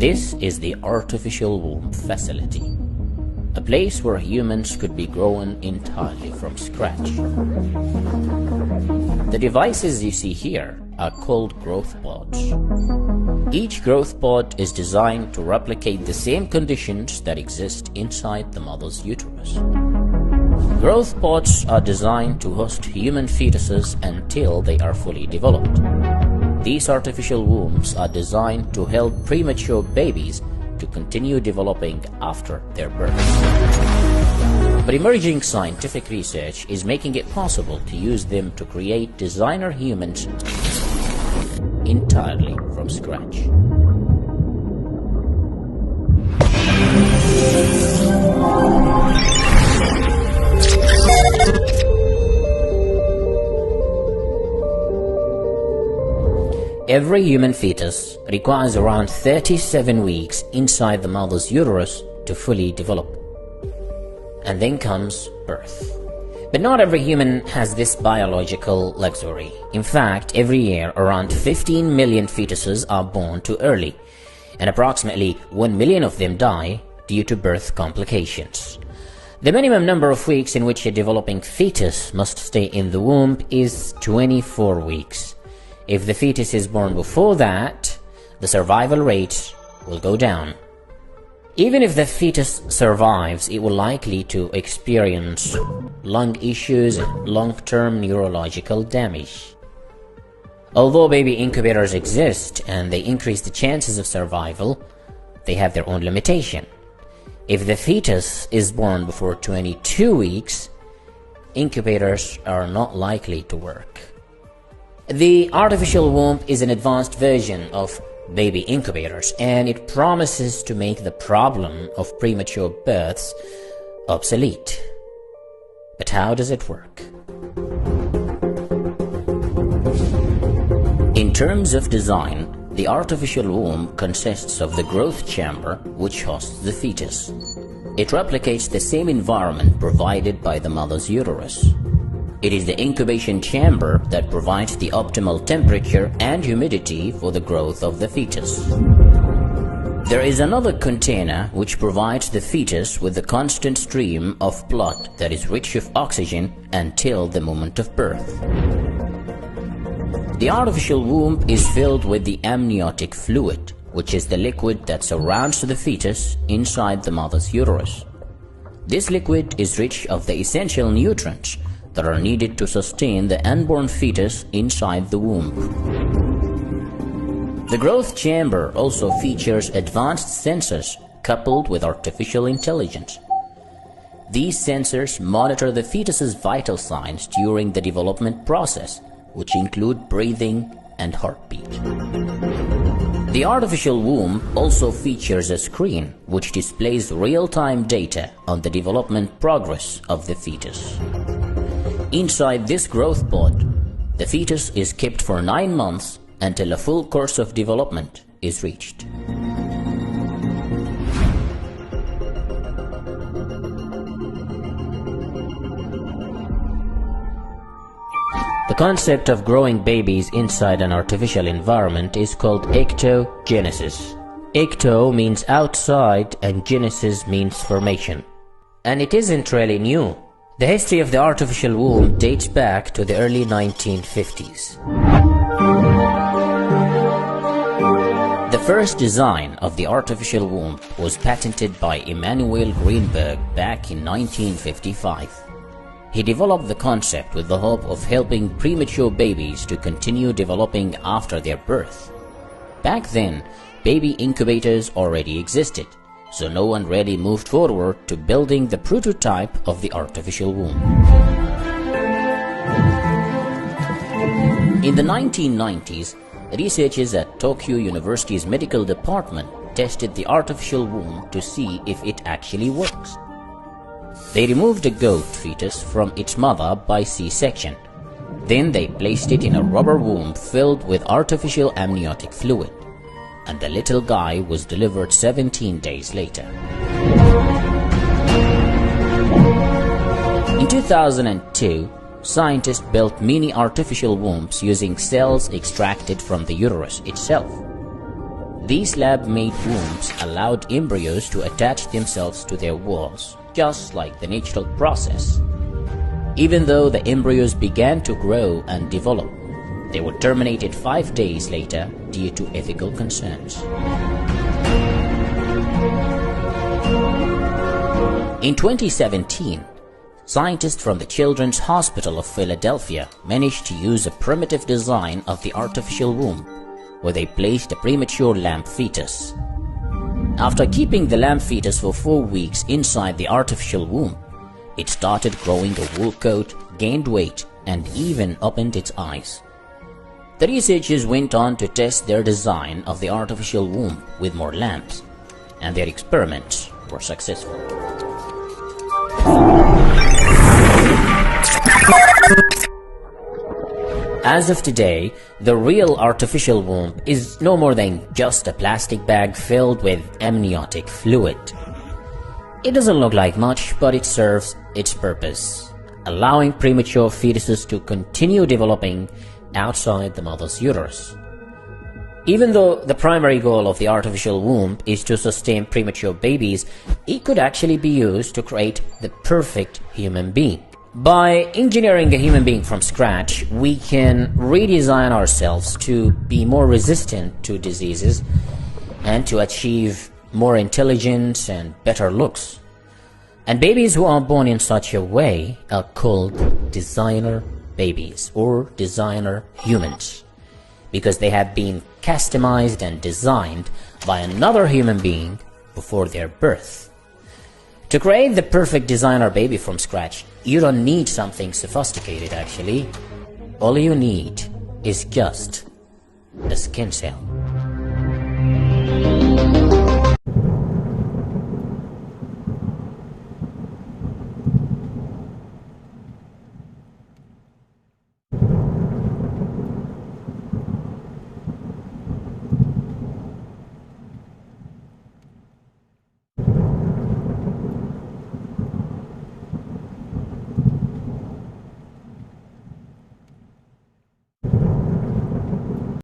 This is the artificial womb facility, a place where humans could be grown entirely from scratch. The devices you see here are called growth pods. Each growth pod is designed to replicate the same conditions that exist inside the mother's uterus. Growth pods are designed to host human fetuses until they are fully developed. These artificial wombs are designed to help premature babies to continue developing after their birth. But emerging scientific research is making it possible to use them to create designer humans entirely from scratch. Every human fetus requires around 37 weeks inside the mother's uterus to fully develop. And then comes birth. But not every human has this biological luxury. In fact, every year around 15 million fetuses are born too early, and approximately 1 million of them die due to birth complications. The minimum number of weeks in which a developing fetus must stay in the womb is 24 weeks. If the fetus is born before that, the survival rate will go down. Even if the fetus survives, it will likely to experience lung issues and long-term neurological damage. Although baby incubators exist and they increase the chances of survival, they have their own limitation. If the fetus is born before 22 weeks, incubators are not likely to work. The artificial womb is an advanced version of baby incubators, and it promises to make the problem of premature births obsolete. But how does it work? In terms of design, the artificial womb consists of the growth chamber, which hosts the fetus. It replicates the same environment provided by the mother's uterus. It is the incubation chamber that provides the optimal temperature and humidity for the growth of the fetus. There is another container which provides the fetus with a constant stream of blood that is rich of oxygen until the moment of birth. The artificial womb is filled with the amniotic fluid, which is the liquid that surrounds the fetus inside the mother's uterus. This liquid is rich of the essential nutrients that are needed to sustain the unborn fetus inside the womb. The growth chamber also features advanced sensors coupled with artificial intelligence. These sensors monitor the fetus's vital signs during the development process, which include breathing and heartbeat. The artificial womb also features a screen which displays real-time data on the development progress of the fetus. Inside this growth pod, the fetus is kept for 9 months until a full course of development is reached. The concept of growing babies inside an artificial environment is called ectogenesis. Ecto means outside and genesis means formation. And it isn't really new. The history of the artificial womb dates back to the early 1950s. The first design of the artificial womb was patented by Emanuel Greenberg back in 1955. He developed the concept with the hope of helping premature babies to continue developing after their birth. Back then, baby incubators already existed, so no one really moved forward to building the prototype of the artificial womb. In the 1990s, researchers at Tokyo University's medical department tested the artificial womb to see if it actually works. They removed a goat fetus from its mother by C-section. Then they placed it in a rubber womb filled with artificial amniotic fluid, and the little guy was delivered 17 days later. In 2002, scientists built mini artificial wombs using cells extracted from the uterus itself. These lab-made wombs allowed embryos to attach themselves to their walls, just like the natural process. Even though the embryos began to grow and develop, they were terminated 5 days later due to ethical concerns. In 2017, scientists from the Children's Hospital of Philadelphia managed to use a primitive design of the artificial womb, where they placed a premature lamb fetus. After keeping the lamb fetus for 4 weeks inside the artificial womb, it started growing a wool coat, gained weight, and even opened its eyes. The researchers went on to test their design of the artificial womb with more lambs, and their experiments were successful. As of today, the real artificial womb is no more than just a plastic bag filled with amniotic fluid. It doesn't look like much, but it serves its purpose, allowing premature fetuses to continue developing outside the mother's uterus. Even though the primary goal of the artificial womb is to sustain premature babies, it could actually be used to create the perfect human being. By engineering a human being from scratch, we can redesign ourselves to be more resistant to diseases and to achieve more intelligence and better looks. And babies who are born in such a way are called designer babies or designer humans, because they have been customized and designed by another human being before their birth. To create the perfect designer baby from scratch, you don't need something sophisticated actually. All you need is just a skin cell.